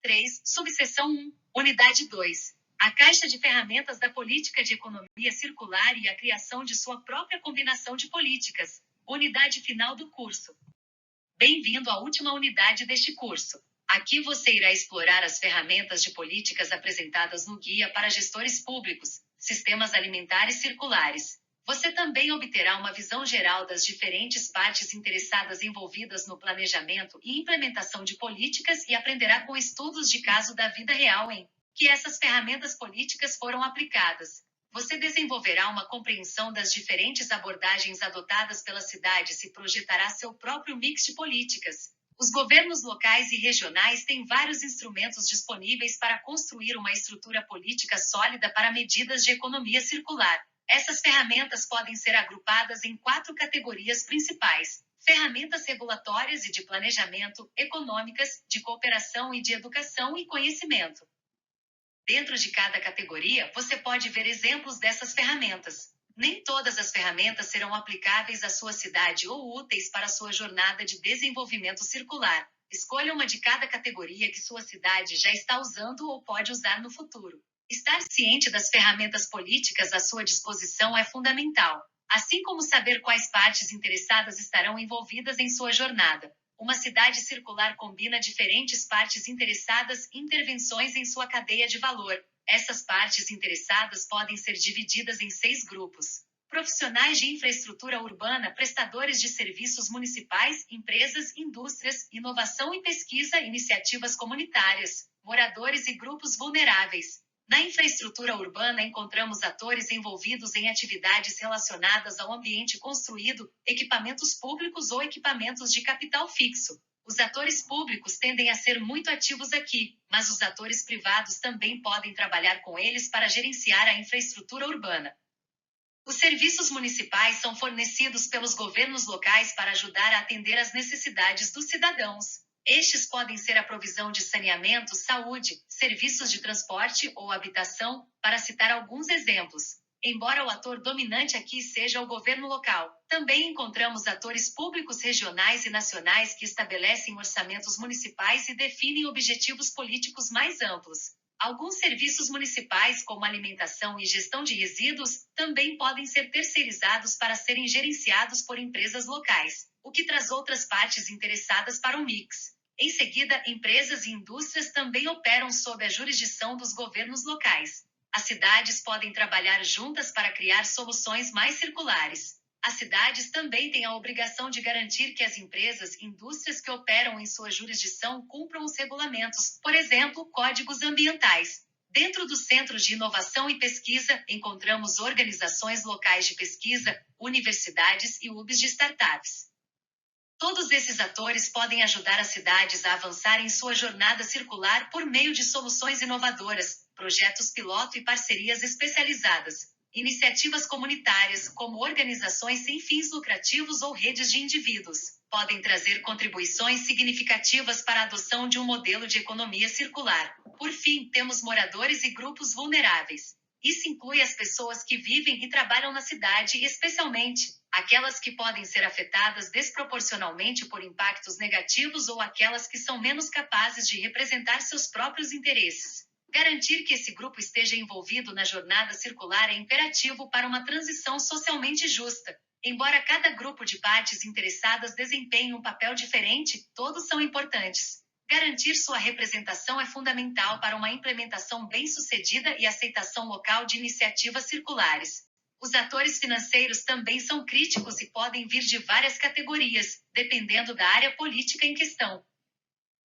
3, subseção 1, unidade 2. A caixa de ferramentas da política de economia circular e a criação de sua própria combinação de políticas. Unidade final do curso. Bem-vindo à última unidade deste curso. Aqui você irá explorar as ferramentas de políticas apresentadas no Guia para Gestores Públicos, Sistemas Alimentares Circulares. Você também obterá uma visão geral das diferentes partes interessadas envolvidas no planejamento e implementação de políticas e aprenderá com estudos de caso da vida real em que essas ferramentas políticas foram aplicadas. Você desenvolverá uma compreensão das diferentes abordagens adotadas pelas cidades e projetará seu próprio mix de políticas. Os governos locais e regionais têm vários instrumentos disponíveis para construir uma estrutura política sólida para medidas de economia circular. Essas ferramentas podem ser agrupadas em 4 categorias principais: ferramentas regulatórias e de planejamento, econômicas, de cooperação e de educação e conhecimento. Dentro de cada categoria, você pode ver exemplos dessas ferramentas. Nem todas as ferramentas serão aplicáveis à sua cidade ou úteis para a sua jornada de desenvolvimento circular. Escolha uma de cada categoria que sua cidade já está usando ou pode usar no futuro. Estar ciente das ferramentas políticas à sua disposição é fundamental, assim como saber quais partes interessadas estarão envolvidas em sua jornada. Uma cidade circular combina diferentes partes interessadas e intervenções em sua cadeia de valor. Essas partes interessadas podem ser divididas em 6 grupos: profissionais de infraestrutura urbana, prestadores de serviços municipais, empresas, indústrias, inovação e pesquisa, iniciativas comunitárias, moradores e grupos vulneráveis. Na infraestrutura urbana encontramos atores envolvidos em atividades relacionadas ao ambiente construído, equipamentos públicos ou equipamentos de capital fixo. Os atores públicos tendem a ser muito ativos aqui, mas os atores privados também podem trabalhar com eles para gerenciar a infraestrutura urbana. Os serviços municipais são fornecidos pelos governos locais para ajudar a atender às necessidades dos cidadãos. Estes podem ser a provisão de saneamento, saúde, serviços de transporte ou habitação, para citar alguns exemplos. Embora o ator dominante aqui seja o governo local, também encontramos atores públicos regionais e nacionais que estabelecem orçamentos municipais e definem objetivos políticos mais amplos. Alguns serviços municipais, como alimentação e gestão de resíduos, também podem ser terceirizados para serem gerenciados por empresas locais, o que traz outras partes interessadas para o mix. Em seguida, empresas e indústrias também operam sob a jurisdição dos governos locais. As cidades podem trabalhar juntas para criar soluções mais circulares. As cidades também têm a obrigação de garantir que as empresas e indústrias que operam em sua jurisdição cumpram os regulamentos, por exemplo, códigos ambientais. Dentro do Centro de Inovação e Pesquisa, encontramos organizações locais de pesquisa, universidades e hubs de startups. Todos esses atores podem ajudar as cidades a avançar em sua jornada circular por meio de soluções inovadoras, projetos piloto e parcerias especializadas. Iniciativas comunitárias, como organizações sem fins lucrativos ou redes de indivíduos, podem trazer contribuições significativas para a adoção de um modelo de economia circular. Por fim, temos moradores e grupos vulneráveis. Isso inclui as pessoas que vivem e trabalham na cidade, especialmente aquelas que podem ser afetadas desproporcionalmente por impactos negativos ou aquelas que são menos capazes de representar seus próprios interesses. Garantir que esse grupo esteja envolvido na jornada circular é imperativo para uma transição socialmente justa. Embora cada grupo de partes interessadas desempenhe um papel diferente, todos são importantes. Garantir sua representação é fundamental para uma implementação bem-sucedida e aceitação local de iniciativas circulares. Os atores financeiros também são críticos e podem vir de várias categorias, dependendo da área política em questão.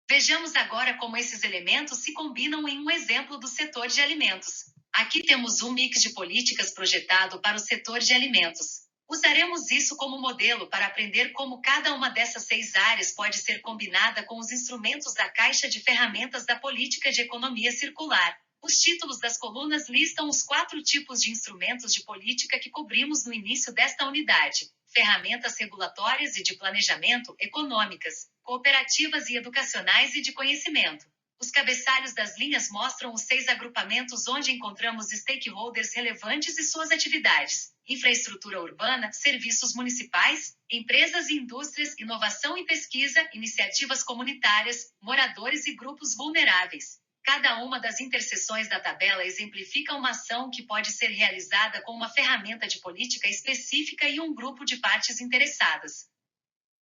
Vejamos agora como esses elementos se combinam em um exemplo do setor de alimentos. Aqui temos um mix de políticas projetado para o setor de alimentos. Usaremos isso como modelo para aprender como cada uma dessas 6 áreas pode ser combinada com os instrumentos da caixa de ferramentas da política de economia circular. Os títulos das colunas listam os 4 tipos de instrumentos de política que cobrimos no início desta unidade: ferramentas regulatórias e de planejamento, econômicas, cooperativas e educacionais e de conhecimento. Os cabeçalhos das linhas mostram os 6 agrupamentos onde encontramos stakeholders relevantes e suas atividades: infraestrutura urbana, serviços municipais, empresas e indústrias, inovação e pesquisa, iniciativas comunitárias, moradores e grupos vulneráveis. Cada uma das interseções da tabela exemplifica uma ação que pode ser realizada com uma ferramenta de política específica e um grupo de partes interessadas.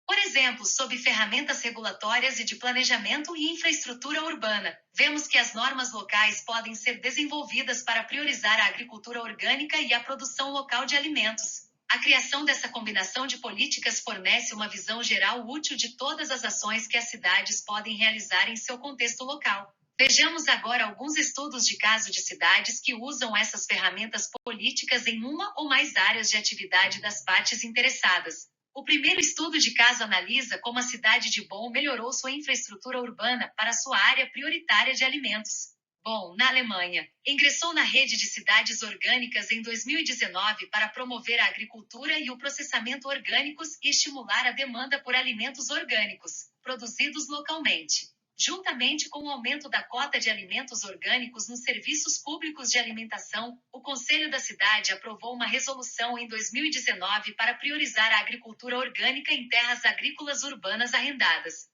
Por exemplo, sob ferramentas regulatórias e de planejamento e infraestrutura urbana, vemos que as normas locais podem ser desenvolvidas para priorizar a agricultura orgânica e a produção local de alimentos. A criação dessa combinação de políticas fornece uma visão geral útil de todas as ações que as cidades podem realizar em seu contexto local. Vejamos agora alguns estudos de caso de cidades que usam essas ferramentas políticas em uma ou mais áreas de atividade das partes interessadas. O primeiro estudo de caso analisa como a cidade de Bonn melhorou sua infraestrutura urbana para sua área prioritária de alimentos. Bonn, na Alemanha, ingressou na rede de cidades orgânicas em 2019 para promover a agricultura e o processamento orgânicos e estimular a demanda por alimentos orgânicos, produzidos localmente. Juntamente com o aumento da cota de alimentos orgânicos nos serviços públicos de alimentação, o Conselho da Cidade aprovou uma resolução em 2019 para priorizar a agricultura orgânica em terras agrícolas urbanas arrendadas.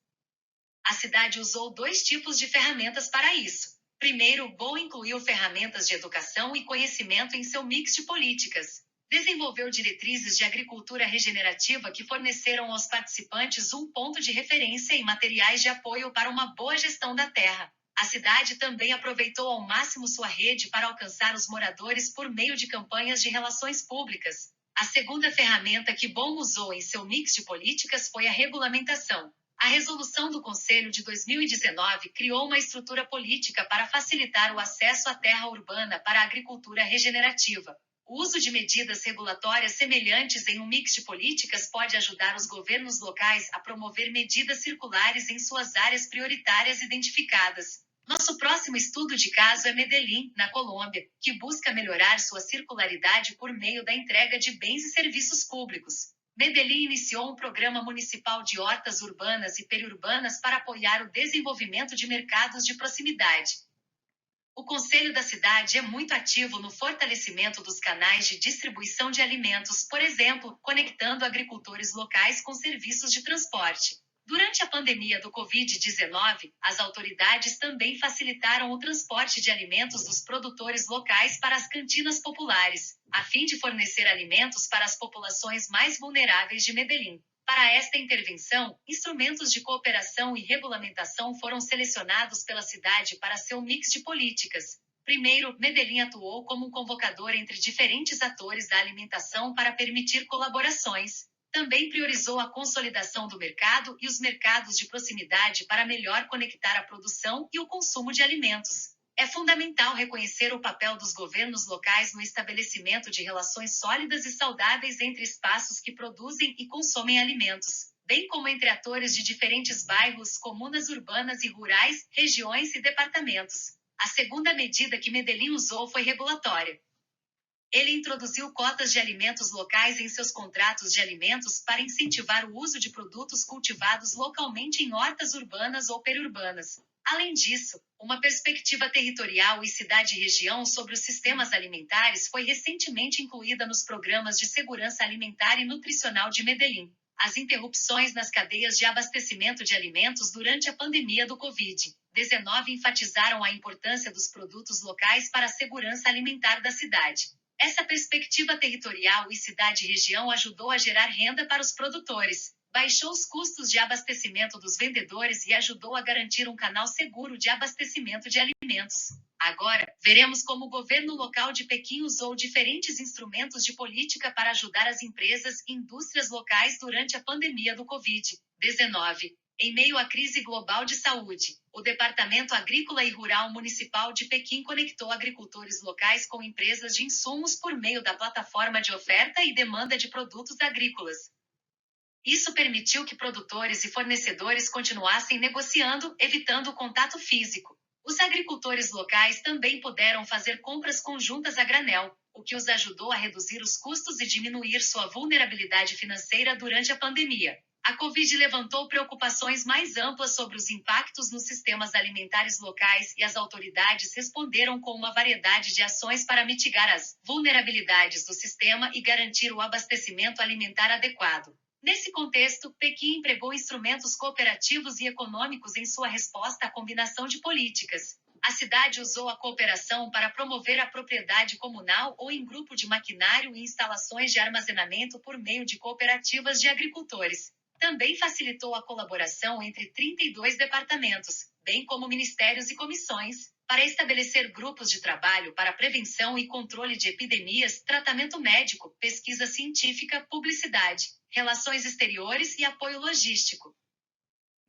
A cidade usou 2 tipos de ferramentas para isso. Primeiro, Bonn incluiu ferramentas de educação e conhecimento em seu mix de políticas. Desenvolveu diretrizes de agricultura regenerativa que forneceram aos participantes um ponto de referência e materiais de apoio para uma boa gestão da terra. A cidade também aproveitou ao máximo sua rede para alcançar os moradores por meio de campanhas de relações públicas. A segunda ferramenta que Bonn usou em seu mix de políticas foi a regulamentação. A resolução do Conselho de 2019 criou uma estrutura política para facilitar o acesso à terra urbana para a agricultura regenerativa. O uso de medidas regulatórias semelhantes em um mix de políticas pode ajudar os governos locais a promover medidas circulares em suas áreas prioritárias identificadas. Nosso próximo estudo de caso é Medellín, na Colômbia, que busca melhorar sua circularidade por meio da entrega de bens e serviços públicos. Medellín iniciou um programa municipal de hortas urbanas e periurbanas para apoiar o desenvolvimento de mercados de proximidade. O Conselho da Cidade é muito ativo no fortalecimento dos canais de distribuição de alimentos, por exemplo, conectando agricultores locais com serviços de transporte. Durante a pandemia do Covid-19, as autoridades também facilitaram o transporte de alimentos dos produtores locais para as cantinas populares, a fim de fornecer alimentos para as populações mais vulneráveis de Medellín. Para esta intervenção, instrumentos de cooperação e regulamentação foram selecionados pela cidade para seu mix de políticas. Primeiro, Medellín atuou como um convocador entre diferentes atores da alimentação para permitir colaborações. Também priorizou a consolidação do mercado e os mercados de proximidade para melhor conectar a produção e o consumo de alimentos. É fundamental reconhecer o papel dos governos locais no estabelecimento de relações sólidas e saudáveis entre espaços que produzem e consomem alimentos, bem como entre atores de diferentes bairros, comunas urbanas e rurais, regiões e departamentos. A segunda medida que Medellín usou foi regulatória. Ele introduziu cotas de alimentos locais em seus contratos de alimentos para incentivar o uso de produtos cultivados localmente em hortas urbanas ou periurbanas. Além disso, uma perspectiva territorial e cidade-região sobre os sistemas alimentares foi recentemente incluída nos programas de segurança alimentar e nutricional de Medellín. As interrupções nas cadeias de abastecimento de alimentos durante a pandemia do Covid-19 enfatizaram a importância dos produtos locais para a segurança alimentar da cidade. Essa perspectiva territorial e cidade-região ajudou a gerar renda para os produtores, baixou os custos de abastecimento dos vendedores e ajudou a garantir um canal seguro de abastecimento de alimentos. Agora, veremos como o governo local de Pequim usou diferentes instrumentos de política para ajudar as empresas e indústrias locais durante a pandemia do Covid-19. Em meio à crise global de saúde, o Departamento Agrícola e Rural Municipal de Pequim conectou agricultores locais com empresas de insumos por meio da plataforma de oferta e demanda de produtos agrícolas. Isso permitiu que produtores e fornecedores continuassem negociando, evitando o contato físico. Os agricultores locais também puderam fazer compras conjuntas a granel, o que os ajudou a reduzir os custos e diminuir sua vulnerabilidade financeira durante a pandemia. A Covid levantou preocupações mais amplas sobre os impactos nos sistemas alimentares locais e as autoridades responderam com uma variedade de ações para mitigar as vulnerabilidades do sistema e garantir o abastecimento alimentar adequado. Nesse contexto, Pequim empregou instrumentos cooperativos e econômicos em sua resposta à combinação de políticas. A cidade usou a cooperação para promover a propriedade comunal ou em grupo de maquinário e instalações de armazenamento por meio de cooperativas de agricultores. Também facilitou a colaboração entre 32 departamentos, bem como ministérios e comissões, para estabelecer grupos de trabalho para prevenção e controle de epidemias, tratamento médico, pesquisa científica, publicidade, relações exteriores e apoio logístico.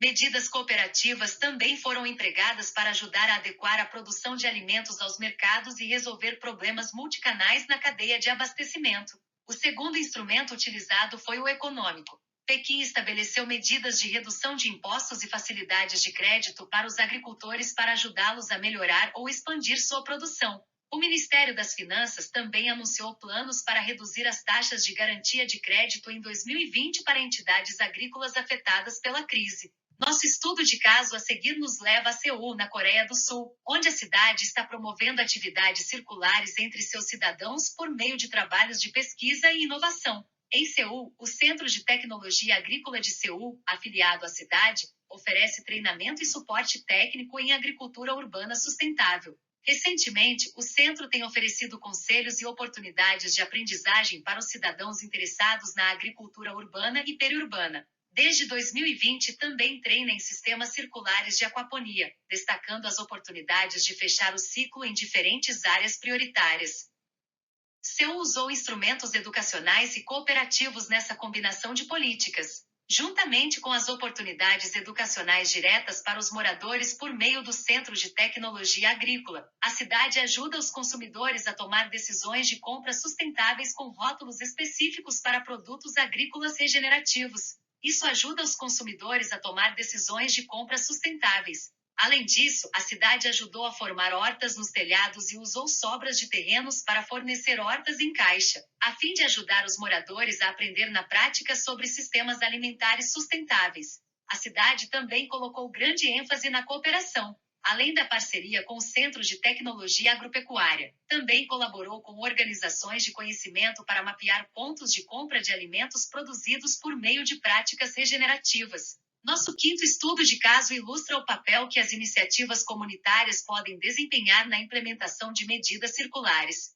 Medidas cooperativas também foram empregadas para ajudar a adequar a produção de alimentos aos mercados e resolver problemas multicanais na cadeia de abastecimento. O segundo instrumento utilizado foi o econômico. Pequim estabeleceu medidas de redução de impostos e facilidades de crédito para os agricultores para ajudá-los a melhorar ou expandir sua produção. O Ministério das Finanças também anunciou planos para reduzir as taxas de garantia de crédito em 2020 para entidades agrícolas afetadas pela crise. Nosso estudo de caso a seguir nos leva a Seul, na Coreia do Sul, onde a cidade está promovendo atividades circulares entre seus cidadãos por meio de trabalhos de pesquisa e inovação. Em Seul, o Centro de Tecnologia Agrícola de Seul, afiliado à cidade, oferece treinamento e suporte técnico em agricultura urbana sustentável. Recentemente, o centro tem oferecido conselhos e oportunidades de aprendizagem para os cidadãos interessados na agricultura urbana e periurbana. Desde 2020, também treina em sistemas circulares de aquaponia, destacando as oportunidades de fechar o ciclo em diferentes áreas prioritárias. Seul usou instrumentos educacionais e cooperativos nessa combinação de políticas, juntamente com as oportunidades educacionais diretas para os moradores por meio do Centro de Tecnologia Agrícola. A cidade ajuda os consumidores a tomar decisões de compra sustentáveis com rótulos específicos para produtos agrícolas regenerativos. Isso ajuda os consumidores a tomar decisões de compra sustentáveis. Além disso, a cidade ajudou a formar hortas nos telhados e usou sobras de terrenos para fornecer hortas em caixa, a fim de ajudar os moradores a aprender na prática sobre sistemas alimentares sustentáveis. A cidade também colocou grande ênfase na cooperação, além da parceria com o Centro de Tecnologia Agropecuária. Também colaborou com organizações de conhecimento para mapear pontos de compra de alimentos produzidos por meio de práticas regenerativas. Nosso quinto estudo de caso ilustra o papel que as iniciativas comunitárias podem desempenhar na implementação de medidas circulares.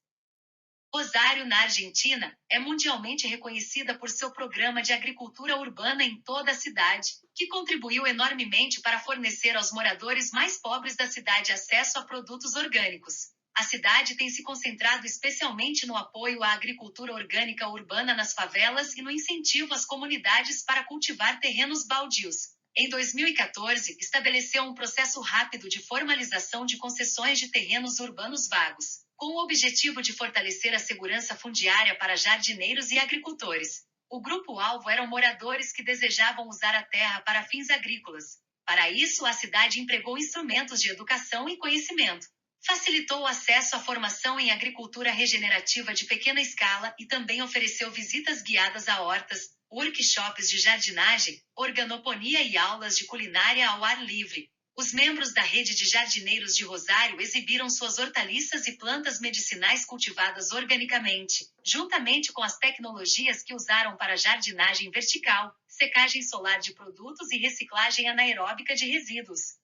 Rosário, na Argentina, é mundialmente reconhecida por seu programa de agricultura urbana em toda a cidade, que contribuiu enormemente para fornecer aos moradores mais pobres da cidade acesso a produtos orgânicos. A cidade tem se concentrado especialmente no apoio à agricultura orgânica urbana nas favelas e no incentivo às comunidades para cultivar terrenos baldios. Em 2014, estabeleceu um processo rápido de formalização de concessões de terrenos urbanos vagos, com o objetivo de fortalecer a segurança fundiária para jardineiros e agricultores. O grupo-alvo eram moradores que desejavam usar a terra para fins agrícolas. Para isso, a cidade empregou instrumentos de educação e conhecimento. Facilitou o acesso à formação em agricultura regenerativa de pequena escala e também ofereceu visitas guiadas a hortas, workshops de jardinagem, organoponia e aulas de culinária ao ar livre. Os membros da rede de jardineiros de Rosário exibiram suas hortaliças e plantas medicinais cultivadas organicamente, juntamente com as tecnologias que usaram para jardinagem vertical, secagem solar de produtos e reciclagem anaeróbica de resíduos.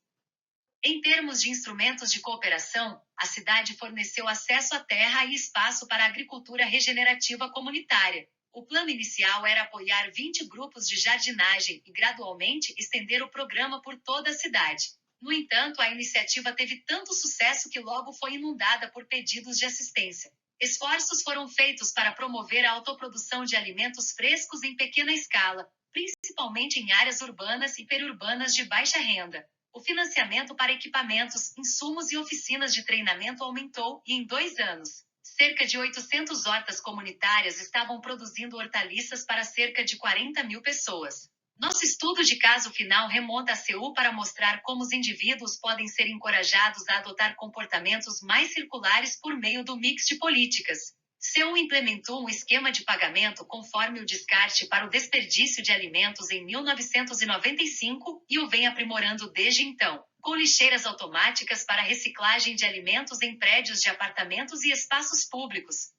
Em termos de instrumentos de cooperação, a cidade forneceu acesso à terra e espaço para a agricultura regenerativa comunitária. O plano inicial era apoiar 20 grupos de jardinagem e, gradualmente, estender o programa por toda a cidade. No entanto, a iniciativa teve tanto sucesso que logo foi inundada por pedidos de assistência. Esforços foram feitos para promover a autoprodução de alimentos frescos em pequena escala, principalmente em áreas urbanas e periurbanas de baixa renda. O financiamento para equipamentos, insumos e oficinas de treinamento aumentou e, em 2 anos, cerca de 800 hortas comunitárias estavam produzindo hortaliças para cerca de 40 mil pessoas. Nosso estudo de caso final remonta a Seul para mostrar como os indivíduos podem ser encorajados a adotar comportamentos mais circulares por meio do mix de políticas. C1 implementou um esquema de pagamento conforme o descarte para o desperdício de alimentos em 1995 e o vem aprimorando desde então, com lixeiras automáticas para reciclagem de alimentos em prédios de apartamentos e espaços públicos.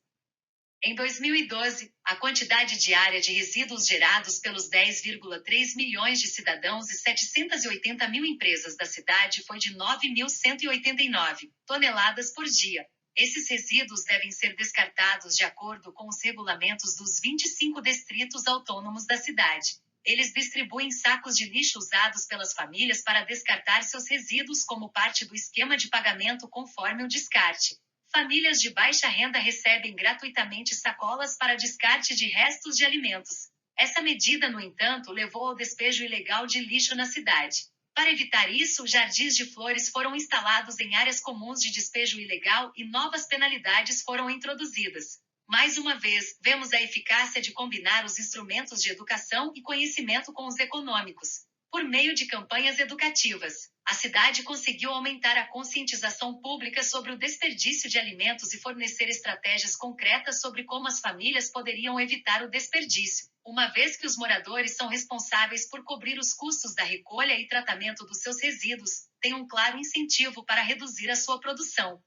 Em 2012, a quantidade diária de resíduos gerados pelos 10,3 milhões de cidadãos e 780 mil empresas da cidade foi de 9.189 toneladas por dia. Esses resíduos devem ser descartados de acordo com os regulamentos dos 25 distritos autônomos da cidade. Eles distribuem sacos de lixo usados pelas famílias para descartar seus resíduos como parte do esquema de pagamento conforme o descarte. Famílias de baixa renda recebem gratuitamente sacolas para descarte de restos de alimentos. Essa medida, no entanto, levou ao despejo ilegal de lixo na cidade. Para evitar isso, jardins de flores foram instalados em áreas comuns de despejo ilegal e novas penalidades foram introduzidas. Mais uma vez, vemos a eficácia de combinar os instrumentos de educação e conhecimento com os econômicos. Por meio de campanhas educativas, a cidade conseguiu aumentar a conscientização pública sobre o desperdício de alimentos e fornecer estratégias concretas sobre como as famílias poderiam evitar o desperdício, uma vez que os moradores são responsáveis por cobrir os custos da recolha e tratamento dos seus resíduos, tem um claro incentivo para reduzir a sua produção.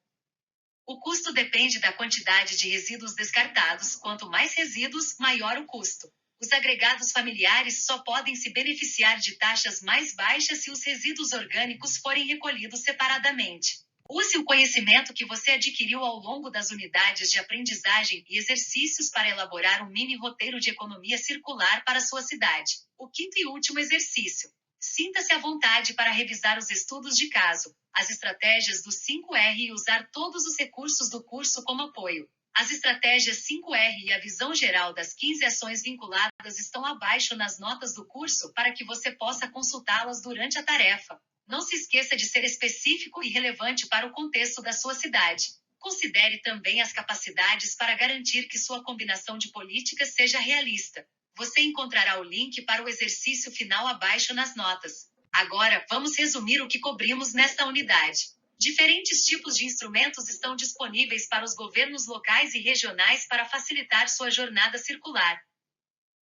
O custo depende da quantidade de resíduos descartados. Quanto mais resíduos, maior o custo. Os agregados familiares só podem se beneficiar de taxas mais baixas se os resíduos orgânicos forem recolhidos separadamente. Use o conhecimento que você adquiriu ao longo das unidades de aprendizagem e exercícios para elaborar um mini roteiro de economia circular para sua cidade. O quinto e último exercício. Sinta-se à vontade para revisar os estudos de caso, as estratégias do 5R e usar todos os recursos do curso como apoio. As estratégias 5R e a visão geral das 15 ações vinculadas estão abaixo nas notas do curso para que você possa consultá-las durante a tarefa. Não se esqueça de ser específico e relevante para o contexto da sua cidade. Considere também as capacidades para garantir que sua combinação de políticas seja realista. Você encontrará o link para o exercício final abaixo nas notas. Agora, vamos resumir o que cobrimos nesta unidade. Diferentes tipos de instrumentos estão disponíveis para os governos locais e regionais para facilitar sua jornada circular.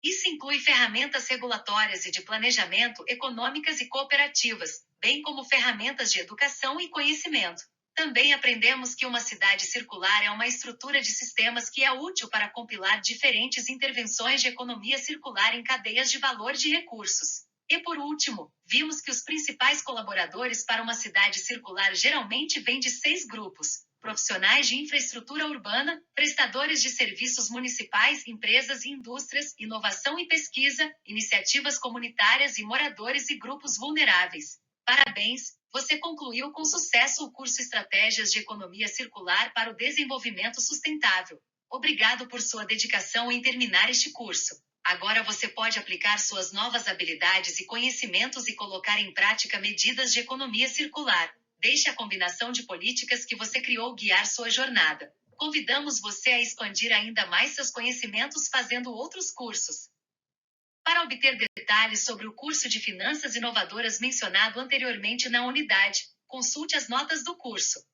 Isso inclui ferramentas regulatórias e de planejamento, econômicas e cooperativas, bem como ferramentas de educação e conhecimento. Também aprendemos que uma cidade circular é uma estrutura de sistemas que é útil para compilar diferentes intervenções de economia circular em cadeias de valor de recursos. E por último, vimos que os principais colaboradores para uma cidade circular geralmente vêm de 6 grupos: profissionais de infraestrutura urbana, prestadores de serviços municipais, empresas e indústrias, inovação e pesquisa, iniciativas comunitárias e moradores e grupos vulneráveis. Parabéns! Você concluiu com sucesso o curso Estratégias de Economia Circular para o Desenvolvimento Sustentável. Obrigado por sua dedicação em terminar este curso. Agora você pode aplicar suas novas habilidades e conhecimentos e colocar em prática medidas de economia circular. Deixe a combinação de políticas que você criou guiar sua jornada. Convidamos você a expandir ainda mais seus conhecimentos fazendo outros cursos. Para obter detalhes sobre o curso de Finanças Inovadoras mencionado anteriormente na unidade, consulte as notas do curso.